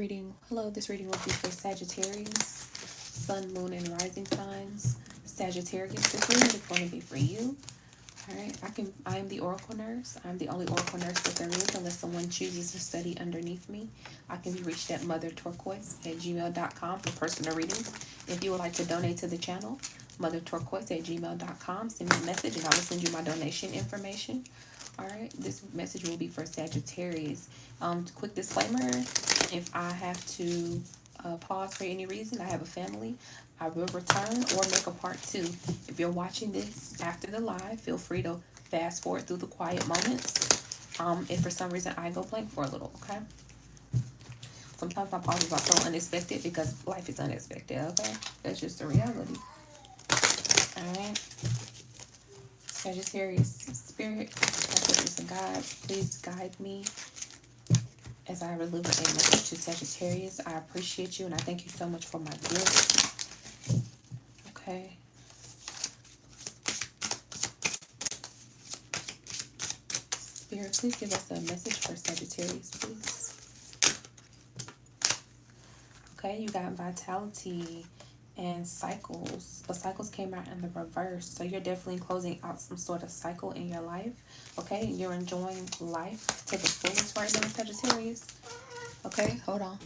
reading, hello, this reading will be for Sagittarius, Sun, Moon, and Rising signs. Sagittarius, this reading is going to be for you. Alright, I am the Oracle Nurse. I'm the only Oracle Nurse that there is unless someone chooses to study underneath me. I can be reached at motherturquoise@gmail.com for personal readings. If you would like to donate to the channel, motherturquoise@gmail.com. Send me a message and I will send you my donation information. Alright, this message will be for Sagittarius. Quick disclaimer, if I have to pause for any reason, I have a family, I will return or make a part 2. If you're watching this after the live, feel free to fast forward through the quiet moments. If for some reason I go blank for a little, okay? Sometimes my pauses are so unexpected because life is unexpected, okay? That's just the reality. Alright. Sagittarius spirit, messages and guides, please guide me as I deliver a message to Sagittarius. I appreciate you and I thank you so much for my gifts. Okay. Spirit, please give us a message for Sagittarius, please. Okay, you got vitality and cycles, but cycles came out in the reverse, so you're definitely closing out some sort of cycle in your life. Okay, you're enjoying life to the fullest right now, Sagittarius. Okay, hold on.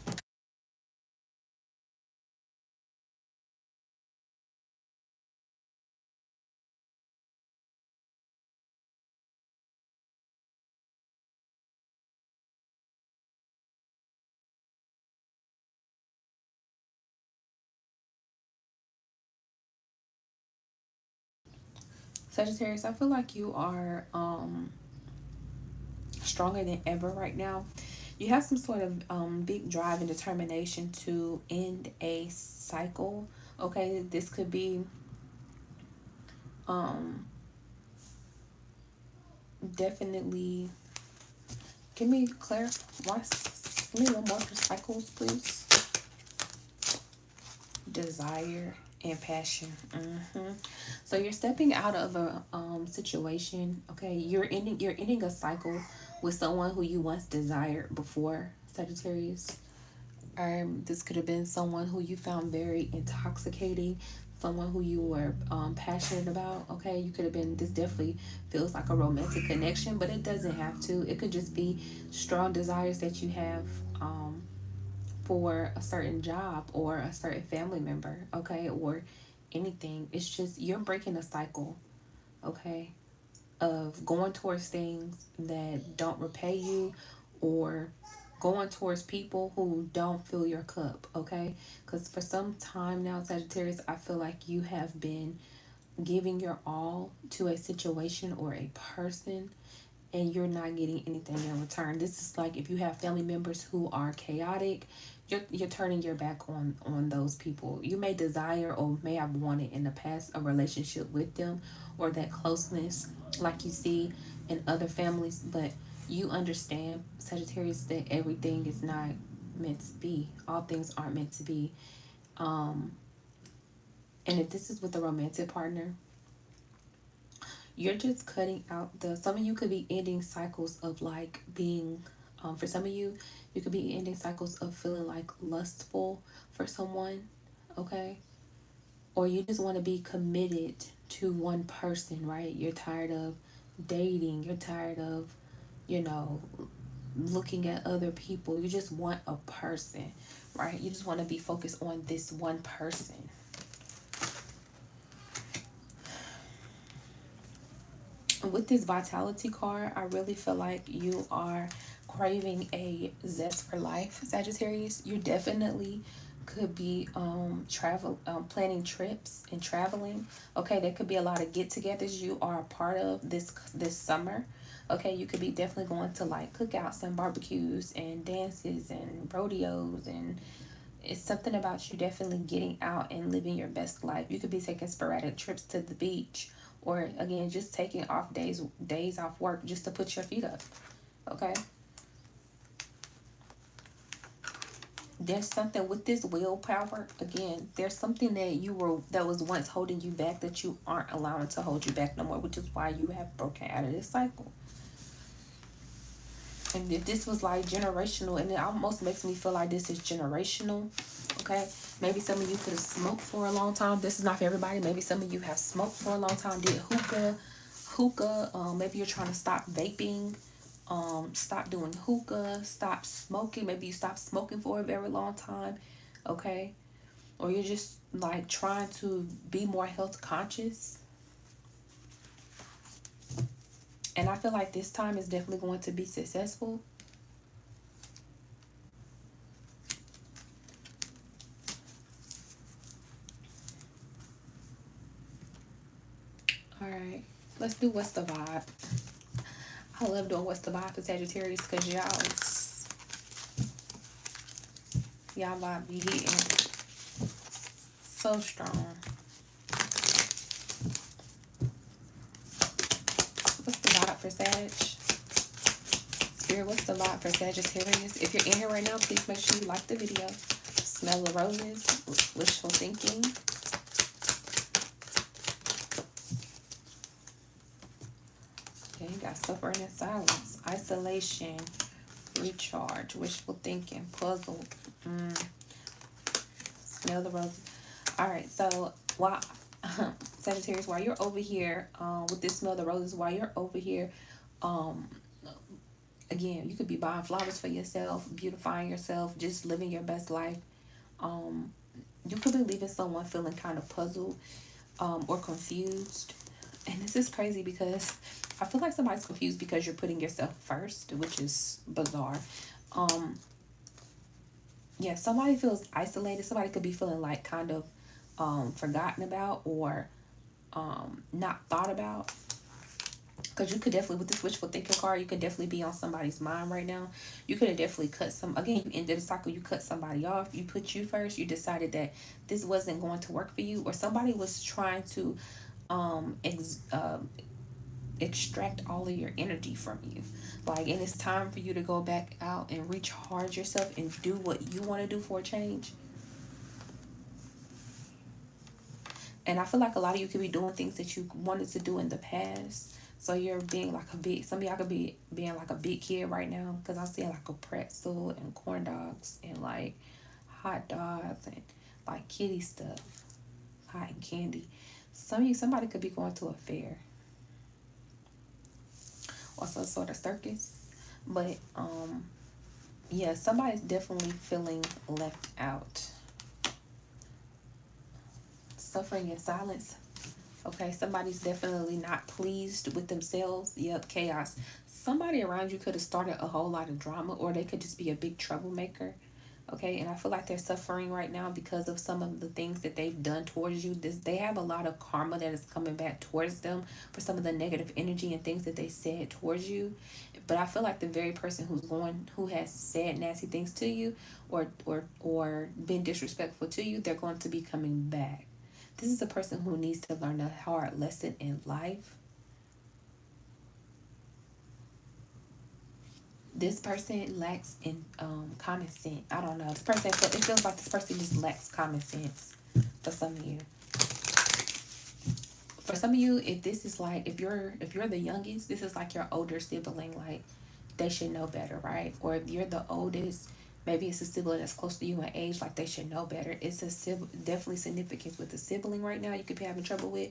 Sagittarius, I feel like you are stronger than ever right now. You have some sort of big drive and determination to end a cycle. Okay, this could be definitely. Give me clarify. Give me one more for cycles, please. Desire and passion. So you're stepping out of a situation. Okay, you're ending a cycle with someone who you once desired before, Sagittarius. This could have been someone who you found very intoxicating, someone who you were passionate about. Okay, you could have been, this definitely feels like a romantic connection, but it doesn't have to. It could just be strong desires that you have for a certain job or a certain family member, okay, or anything. It's just you're breaking a cycle, okay, of going towards things that don't repay you or going towards people who don't fill your cup, okay? Because for some time now, Sagittarius, I feel like you have been giving your all to a situation or a person and you're not getting anything in return. This is like if you have family members who are chaotic, you're turning your back on those people. You may desire or may have wanted in the past a relationship with them or that closeness like you see in other families, but you understand, Sagittarius, that everything is not meant to be. All things aren't meant to be. And if this is with a romantic partner, you're just cutting out some of you could be ending cycles of like being for some of you, you could be ending cycles of feeling like lustful for someone, okay? Or you just want to be committed to one person, right? You're tired of dating, you're tired of, you know, looking at other people. You just want a person, right? You just want to be focused on this one person. With this vitality card, I really feel like you are craving a zest for life, Sagittarius. You definitely could be planning trips and traveling. Okay, there could be a lot of get-togethers you are a part of this summer. Okay, you could be definitely going to like cookouts and barbecues and dances and rodeos, and it's something about you definitely getting out and living your best life. You could be taking sporadic trips to the beach, or again, just taking off days off work just to put your feet up. Okay. There's something with this willpower. Again, there's something that was once holding you back that you aren't allowing to hold you back no more, which is why you have broken out of this cycle. And if this was like generational, and it almost makes me feel like this is generational, okay? Maybe some of you could have smoked for a long time. This is not for everybody. Maybe some of you have smoked for a long time, did hookah. Maybe you're trying to stop vaping, stop doing hookah, stop smoking. Maybe you stopped smoking for a very long time, okay? Or you're just like trying to be more health conscious. And I feel like this time is definitely going to be successful. All right, let's do what's the vibe. I love doing what's the vibe for Sagittarius because y'all vibe be hitting so strong. What's the vibe for Sag? Spirit, what's the vibe for Sagittarius? If you're in here right now, please make sure you like the video. Smell the roses, wishful thinking. Okay, you got suffering in silence, isolation, recharge, wishful thinking, puzzle. Smell the roses. All right, so while Sagittarius, while you're over here with this smell the roses, while you're over here, again, you could be buying flowers for yourself, beautifying yourself, just living your best life. You could be leaving someone feeling kind of puzzled or confused. And this is crazy because I feel like somebody's confused because you're putting yourself first, which is bizarre. Yeah, somebody feels isolated. Somebody could be feeling like kind of forgotten about or not thought about. Because you could definitely, with this wishful thinking card, you could definitely be on somebody's mind right now. You could have definitely cut again, you ended the cycle, you cut somebody off, you put you first, you decided that this wasn't going to work for you, or somebody was trying to extract all of your energy from you. Like, and it's time for you to go back out and recharge yourself and do what you want to do for a change. And I feel like a lot of you could be doing things that you wanted to do in the past. So you're being like some of y'all could be being like a big kid right now. Because I'm seeing like a pretzel and corn dogs and like hot dogs and like kitty stuff, cotton candy. Somebody could be going to a fair or some sort of circus. But yeah, somebody's definitely feeling left out. Suffering in silence. Okay, somebody's definitely not pleased with themselves. Yep, chaos. Somebody around you could have started a whole lot of drama, or they could just be a big troublemaker. Okay, and I feel like they're suffering right now because of some of the things that they've done towards you. They have a lot of karma that is coming back towards them for some of the negative energy and things that they said towards you. But I feel like the very person who has said nasty things to you or been disrespectful to you, they're going to be coming back. This is a person who needs to learn a hard lesson in life. This person lacks in common sense. I don't know. This person, it feels like this person just lacks common sense for some of you. For some of you, if this is like, if you're the youngest, this is like your older sibling. Like, they should know better, right? Or if you're the oldest, maybe it's a sibling that's close to you in age, like they should know better. It's definitely significance with the sibling right now you could be having trouble with.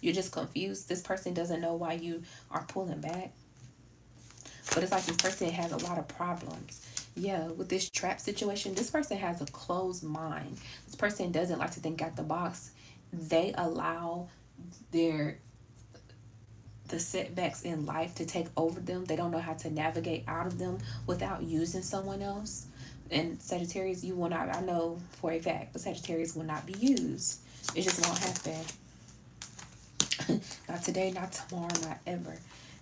You're just confused. This person doesn't know why you are pulling back. But it's like this person has a lot of problems. Yeah, with this trap situation, this person has a closed mind. This person doesn't like to think out the box. They allow the setbacks in life to take over them. They don't know how to navigate out of them without using someone else. And Sagittarius, you will not, I know for a fact, but Sagittarius will not be used. It just won't happen. Not today, not tomorrow, not ever.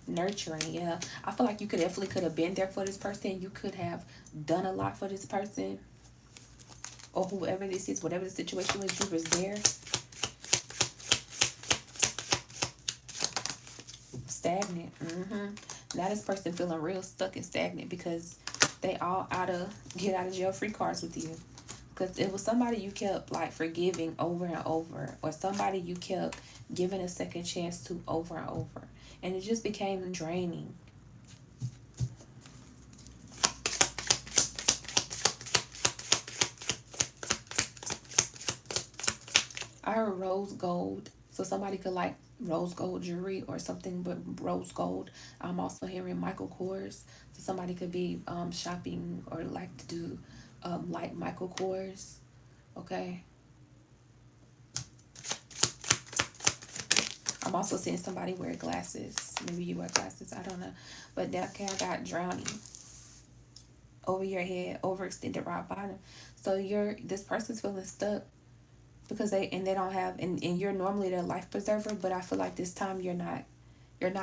Nurturing, yeah. I feel like you could have been there for this person. You could have done a lot for this person. Or whoever this is, whatever the situation was, you was there. Stagnant. Now this person feeling real stuck and stagnant because they all get out of jail free cards with you. Because it was somebody you kept like forgiving over and over, or somebody you kept giving a second chance to over and over, and it just became draining. heard rose gold. So somebody could like rose gold jewelry or something but rose gold. I'm also hearing Michael Kors. So somebody could be shopping or like to do like Michael Kors. Okay. I'm also seeing somebody wear glasses. Maybe you wear glasses. I don't know. But that okay, I got drowning over your head, overextended rock bottom. So this person's feeling stuck because they don't have and you're normally their life preserver, but I feel like this time you're not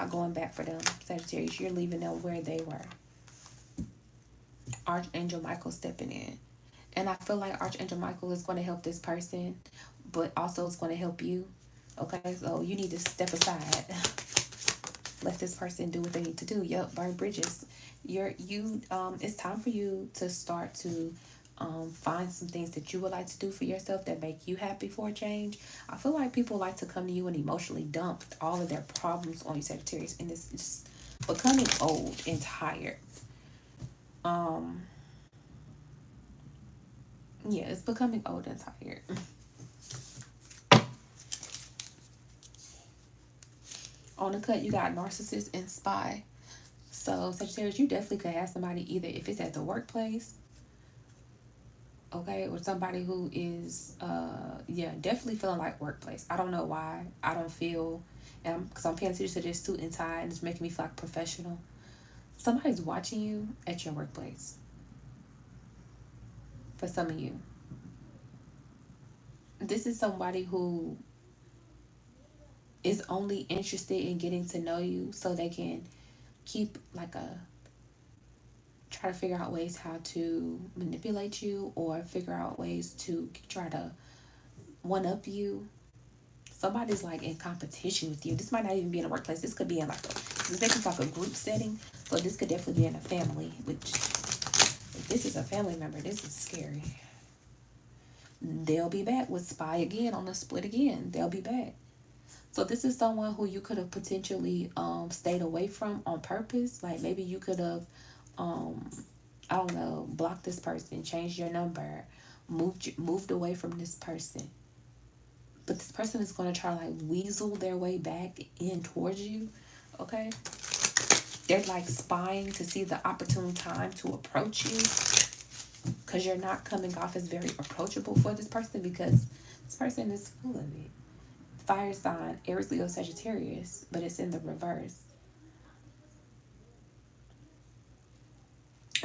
going back for them, Sagittarius. You're leaving them where they were. Archangel Michael stepping in. And I feel like Archangel Michael is going to help this person, but also it's going to help you. Okay, so you need to step aside. Let this person do what they need to do. Yep, burn bridges. It's time for you to start to find some things that you would like to do for yourself that make you happy for a change. I feel like people like to come to you and emotionally dump all of their problems on you, Sagittarius, and it's just becoming old and tired. Yeah, it's becoming old and tired. On the cut, you got narcissist and spy. So, Sagittarius, you definitely could have somebody either if it's at the workplace, okay, or somebody who is, yeah, definitely feeling like workplace. I don't know why. I don't feel, and because I'm paying attention to this suit and tie, and it's making me feel like professional. Somebody's watching you at your workplace. For some of you, this is somebody who is only interested in getting to know you so they can keep like a try to figure out ways how to manipulate you or figure out ways to try to one up you. Somebody's like in competition with you. This might not even be in a workplace. This could be in like this is like a group setting. So this could definitely be in a family, which if this is a family member, this is scary. They'll be back with spy again on the split again. They'll be back. So this is someone who you could have potentially stayed away from on purpose. Like maybe you could have I don't know, blocked this person, changed your number, moved away from this person. But this person is going to try to like weasel their way back in towards you. Okay? They're like spying to see the opportune time to approach you. Because you're not coming off as very approachable for this person because this person is full of it. Fire sign, Aries, Leo, Sagittarius, but it's in the reverse.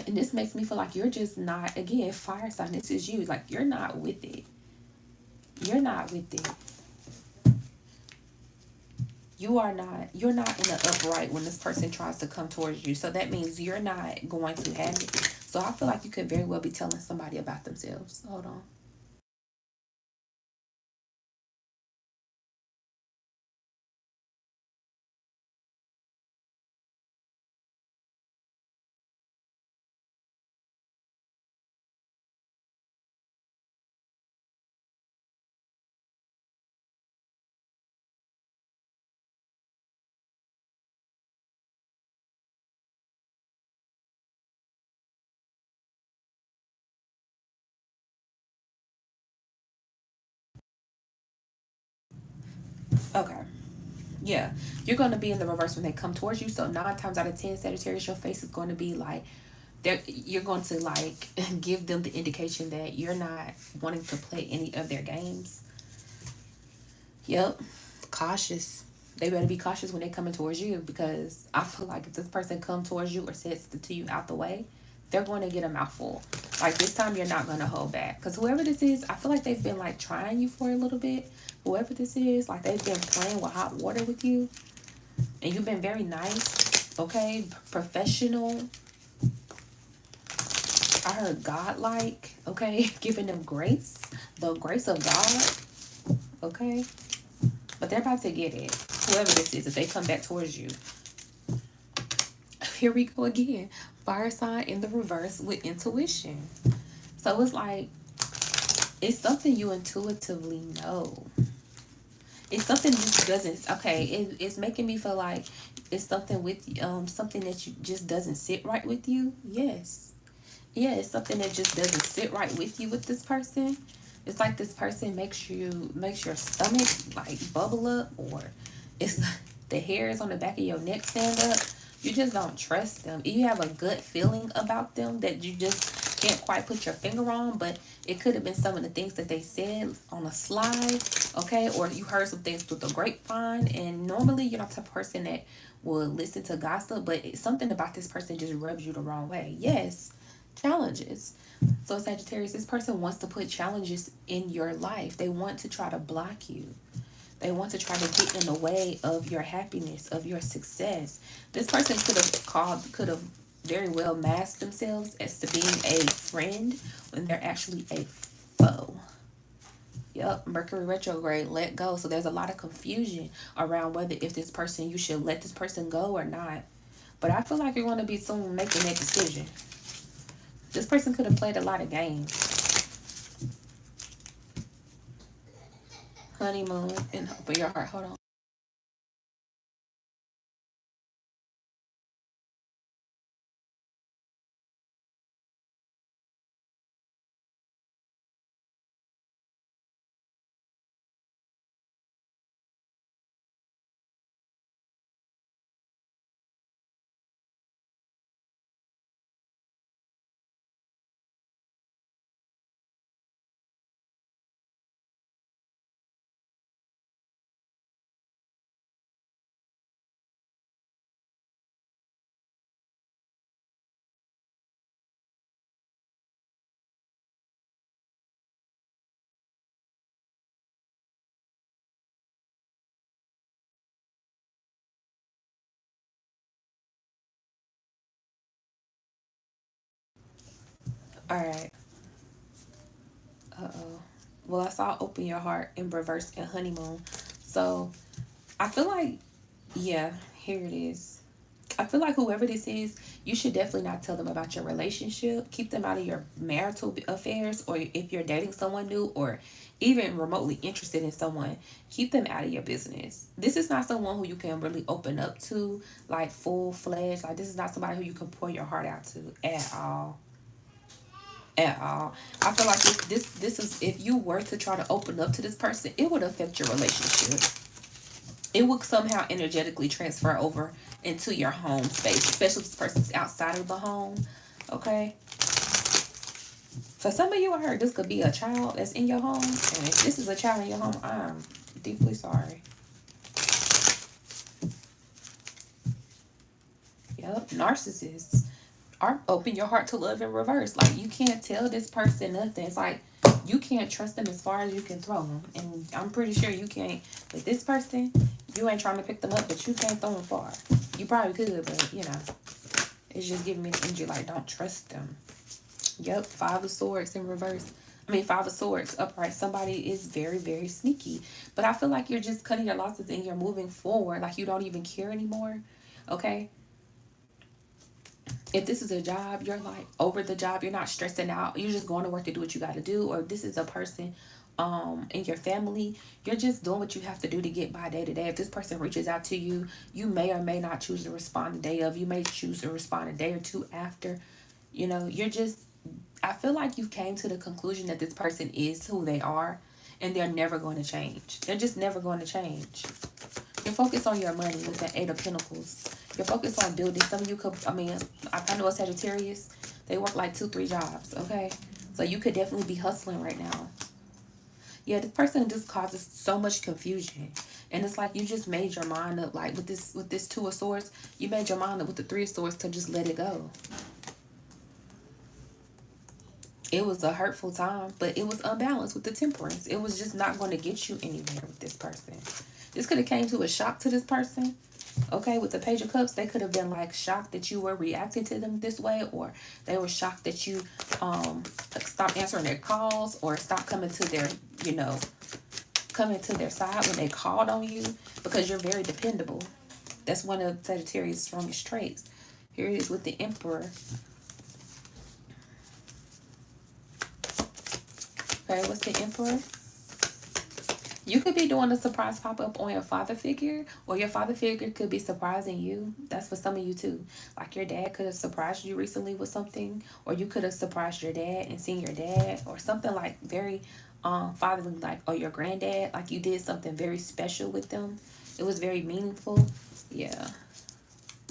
And this makes me feel like you're just not, again, fire sign, this is you. Like, you're not with it. You're not with it. You're not in the upright when this person tries to come towards you. So that means you're not going to have it. So I feel like you could very well be telling somebody about themselves. Hold on. Okay. Yeah, you're going to be in the reverse when they come towards you. So 9 times out of 10, Sagittarius, your face is going to be like, you're going to like give them the indication that you're not wanting to play any of their games. Yep, cautious. They better be cautious when they coming towards you because I feel like if this person come towards you or says to you out the way, they're going to get a mouthful. Like this time, you're not going to hold back because whoever this is, I feel like they've been like trying you for a little bit. Whoever this is, like they've been playing with hot water with you, and you've been very nice, okay, professional. I heard God-like, okay, giving them grace, the grace of God, okay. But they're about to get it. Whoever this is, if they come back towards you. Here we go again. Fire sign in the reverse with intuition. So it's like, it's something you intuitively know. It's something that doesn't, okay, it's making me feel like it's something with, something that you just doesn't sit right with you. Yes. Yeah, it's something that just doesn't sit right with you with this person. It's like this person makes your stomach like bubble up, or it's the hairs on the back of your neck stand up. You just don't trust them. You have a gut feeling about them that you just can't quite put your finger on, but it could have been some of the things that they said on a slide, okay? Or you heard some things through the grapevine, and normally you're not the type of person that will listen to gossip, but something about this person just rubs you the wrong way. Yes, challenges. So Sagittarius, this person wants to put challenges in your life. They want to try to block you. They want to try to get in the way of your happiness, of your success. This person could have very well masked themselves as to being a friend when they're actually a foe. Yep, Mercury retrograde, let go. So there's a lot of confusion around whether if this person, you should let this person go or not. But I feel like you're going to be soon making that decision. This person could have played a lot of games. Honeymoon and for your heart. Hold on. All right. Uh-oh. Well, I saw open your heart in reverse and honeymoon. So I feel like, yeah, here it is. I feel like whoever this is, you should definitely not tell them about your relationship. Keep them out of your marital affairs, or if you're dating someone new or even remotely interested in someone, keep them out of your business. This is not someone who you can really open up to, like full fledged. Like, this is not somebody who you can pour your heart out to at all. At all. I feel like this is, if you were to try to open up to this person, it would affect your relationship. It would somehow energetically transfer over into your home space, especially if this person's outside of the home. Okay. For some of you, I heard this could be a child that's in your home, and if this is a child in your home, I'm deeply sorry. Yep, narcissists. Are open your heart to love in reverse. Like, you can't tell this person nothing. It's like you can't trust them as far as you can throw them, and I'm pretty sure you can't. With this person, you ain't trying to pick them up, but you can't throw them far. You probably could, but you know, it's just giving me the energy like don't trust them. Yep, Five of Swords in reverse. I mean, Five of Swords upright. Somebody is very, very sneaky, but I feel like you're just cutting your losses and you're moving forward. Like, you don't even care anymore. Okay, if this is a job, you're like over the job, you're not stressing out, you're just going to work to do what you got to do. Or if this is a person in your family, you're just doing what you have to do to get by day to day. If this person reaches out to you, you may or may not choose to respond the day of, you may choose to respond a day or two after. You know, you're just, I feel like you came to the conclusion that this person is who they are, and they're never going to change. They're just never going to change. You're focused on your money with the Eight of Pentacles. You're focused on building. Some of you could, I mean, I know a Sagittarius, they work like 2, 3 jobs, okay? So you could definitely be hustling right now. Yeah, this person just causes so much confusion. And it's like you just made your mind up, like with this Two of Swords, you made your mind up with the Three of Swords to just let it go. It was a hurtful time, but it was unbalanced with the Temperance. It was just not going to get you anywhere with this person. This could have came to a shock to this person. Okay, with the Page of Cups, they could have been like shocked that you were reacting to them this way, or they were shocked that you stopped answering their calls or stopped coming to their, you know, coming to their side when they called on you, because you're very dependable. That's one of Sagittarius' strongest traits. Here it is with the Emperor. Okay, what's the Emperor? You could be doing a surprise pop-up on your father figure, or your father figure could be surprising you. That's for some of you too. Like, your dad could have surprised you recently with something, or you could have surprised your dad and seen your dad, or something like very fatherly, like, or your granddad, like you did something very special with them. It was very meaningful. Yeah.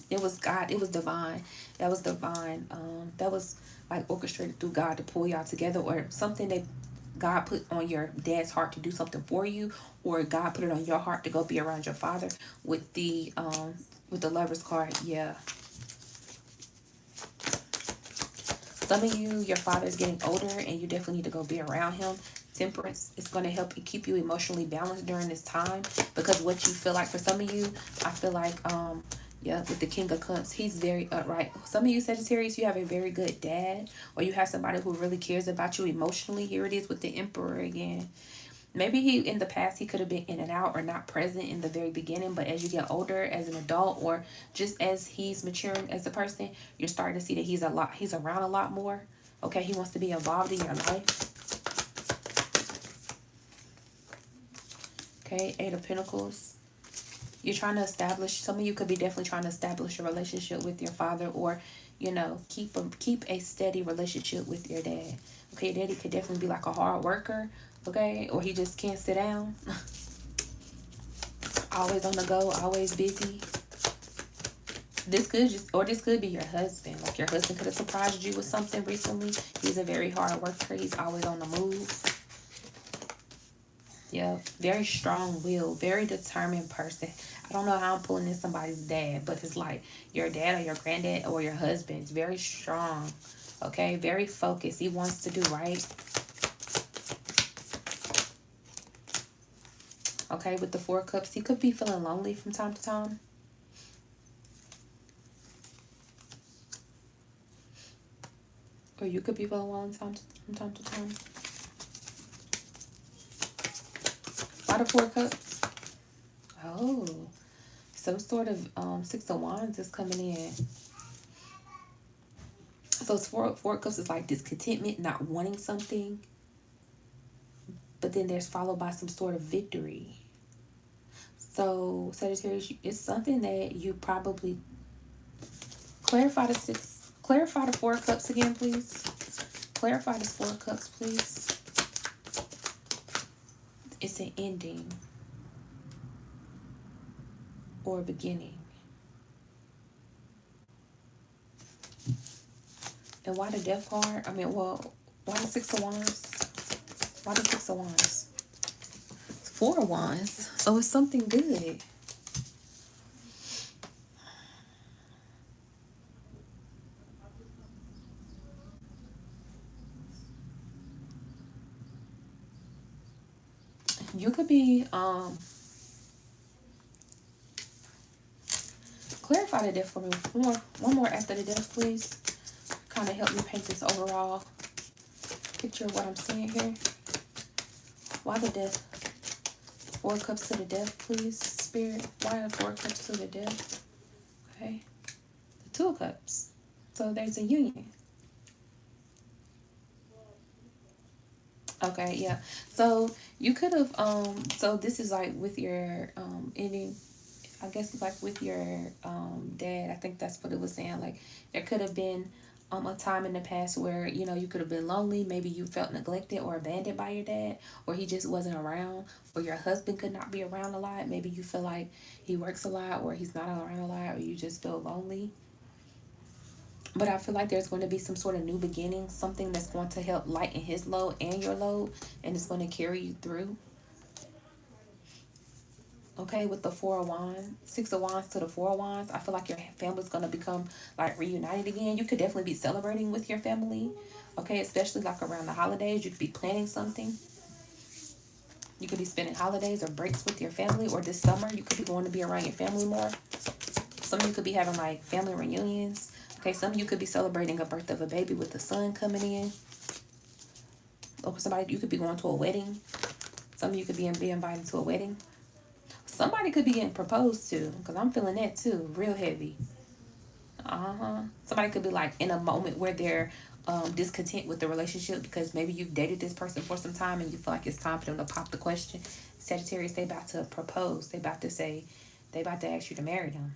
It was God. It was divine. That was divine. That was like orchestrated through God to pull y'all together, or something that God put on your dad's heart to do something for you, or God put it on your heart to go be around your father with the Lover's card. Yeah. Some of you, your father's getting older and you definitely need to go be around him. Temperance is going to help you keep you emotionally balanced during this time, because what you feel like, for some of you, I feel like yeah, with the King of Cups, he's very upright. Some of you Sagittarius, you have a very good dad, or you have somebody who really cares about you emotionally. Here it is with the Emperor again. Maybe he, in the past, he could have been in and out or not present in the very beginning, but as you get older as an adult, or just as he's maturing as a person, you're starting to see that he's around a lot more. Okay, he wants to be involved in your life. Okay, Eight of Pentacles. You're trying to establish, some of you could be definitely trying to establish a relationship with your father, or, you know, keep a steady relationship with your dad. Okay, your daddy could definitely be like a hard worker, okay, or he just can't sit down. Always on the go, always busy. This could be your husband. Like, your husband could have surprised you with something recently. He's a very hard worker. He's always on the move. Yeah, very strong will, very determined person. I don't know how I'm pulling in somebody's dad, but it's like your dad or your granddad or your husband. It's very strong. Okay, very focused. He wants to do right. Okay, with the Four of Cups, he could be feeling lonely from time to time. Or you could be feeling lonely from time to time. Why the Four of Cups? Oh, some sort of Six of Wands is coming in. So it's four of Cups is like discontentment, not wanting something. But then there's followed by some sort of victory. So Sagittarius, it's something that you probably clarify the Four of Cups again, please. Clarify the Four of Cups, please. It's an ending or a beginning. And why the Death card? I mean, well, why the Six of Wands? Why the Six of Wands? It's Four of Wands. So it's something good. You could be clarify the Death for me. One more after the Death, please. Kind of help me paint this overall picture of what I'm seeing here. Why the Death? Four of Cups to the Death, please, Spirit. Why the Four of Cups to the Death? Okay. The Two of Cups. So there's a union. Okay, yeah. So you could have so this is like with your ending, I guess, like with your dad. I think that's what it was saying. Like, there could have been a time in the past where, you know, you could have been lonely. Maybe you felt neglected or abandoned by your dad, or he just wasn't around, or your husband could not be around a lot. Maybe you feel like he works a lot, or he's not around a lot, or you just feel lonely. But I feel like there's going to be some sort of new beginning, something that's going to help lighten his load and your load, and it's going to carry you through. Okay, with the Four of Wands, Six of Wands to the Four of Wands, I feel like your family's going to become like reunited again. You could definitely be celebrating with your family. Okay, especially like around the holidays. You could be planning something. You could be spending holidays or breaks with your family, or this summer you could be going to be around your family more. Some of you could be having like family reunions. Okay, some of you could be celebrating a birth of a baby with the son coming in. Or somebody, you could be going to a wedding. Some of you could be invited to a wedding. Somebody could be getting proposed to, because I'm feeling that too, real heavy. Somebody could be like in a moment where they're discontent with the relationship, because maybe you've dated this person for some time and you feel like it's time for them to pop the question. Sagittarius, they about to propose. They about to ask you to marry them.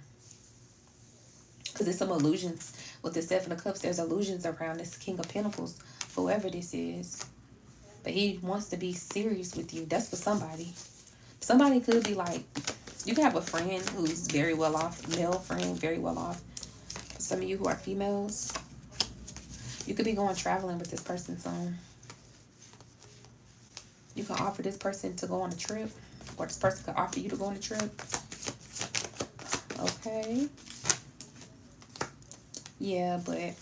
Because there's some illusions with the Seven of Cups. There's illusions around this King of Pentacles, whoever this is. But he wants to be serious with you. That's for somebody. Somebody could be like, you can have a friend who's very well off, male friend, very well off. For some of you who are females, you could be going traveling with this person soon. You can offer this person to go on a trip, or this person could offer you to go on a trip. Okay. Yeah, but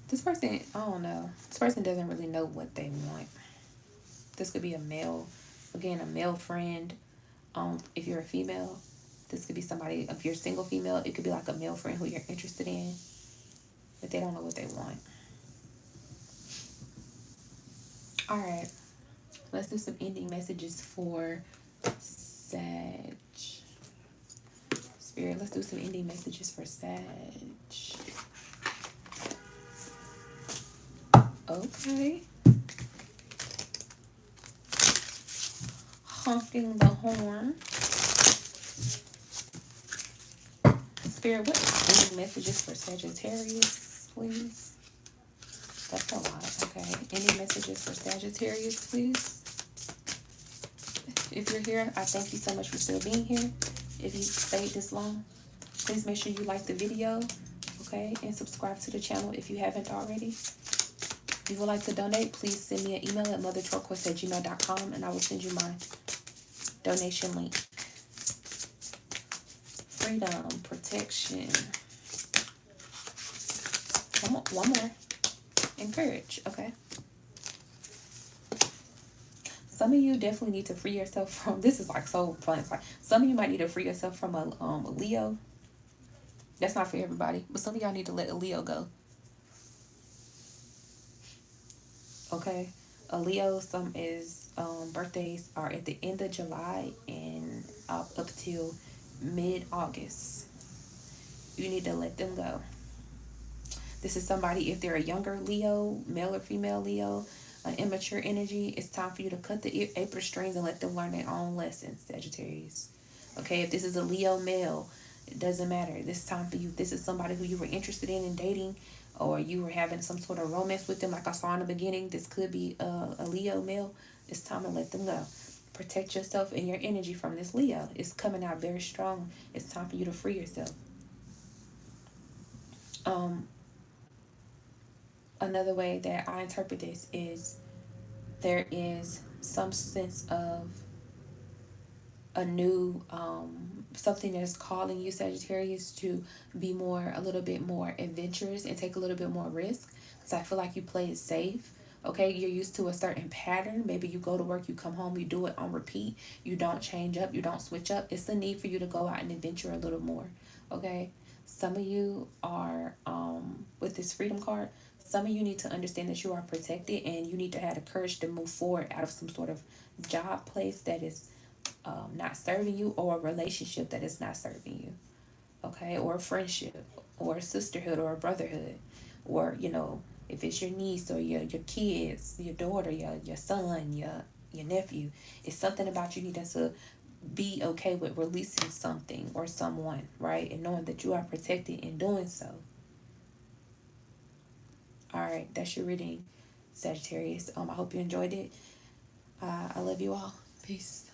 this person, I don't know. This person doesn't really know what they want. This could be a male, again, a male friend. If you're a female, this could be somebody, if you're a single female, it could be like a male friend who you're interested in, but they don't know what they want. All right. Let's do some ending messages for Sag. Spirit, let's do some ending messages for Sag. Okay. Honking the horn. Spirit, what ending messages for Sagittarius, please? That's a lot. Okay. Ending messages for Sagittarius, please. If you're here, I thank you so much for still being here. If you stayed this long, please make sure you like the video, okay, and subscribe to the channel if you haven't already. If you would like to donate, please send me an email at motherturquoise@gmail.com and I will send you my donation link. Freedom, protection. One more. Encourage, okay. Some of you definitely need to free yourself from, this is like so fun. It's like some of you might need to free yourself from a Leo. That's not for everybody, but some of y'all need to let a Leo go. Okay, a Leo, some is birthdays are at the end of July and up till mid-August. You need to let them go. This is somebody, if they're a younger Leo, male or female Leo, an immature energy, it's time for you to cut the apron strings and let them learn their own lessons, Sagittarius. Okay, if this is a Leo male, it doesn't matter. This is time for you. This is somebody who you were interested in dating, or you were having some sort of romance with them, like I saw in the beginning. This could be a Leo male. It's time to let them go. Protect yourself and your energy from this Leo. It's coming out very strong. It's time for you to free yourself. Another way that I interpret this is there is some sense of a new something that's calling you, Sagittarius, to be more, a little bit more adventurous and take a little bit more risk, because I feel like you play it safe. Okay, you're used to a certain pattern. Maybe you go to work, you come home, you do it on repeat. You don't change up, you don't switch up. It's the need for you to go out and adventure a little more. Okay, some of you are with this freedom card, some of you need to understand that you are protected and you need to have the courage to move forward out of some sort of job place that is not serving you, or a relationship that is not serving you. Okay, or a friendship, or a sisterhood, or a brotherhood, or if it's your niece or your kids, your daughter, your son, your nephew, it's something about you needing to be okay with releasing something or someone, right? And knowing that you are protected in doing so. All right, that's your reading, Sagittarius. I hope you enjoyed it. I love you all. Peace.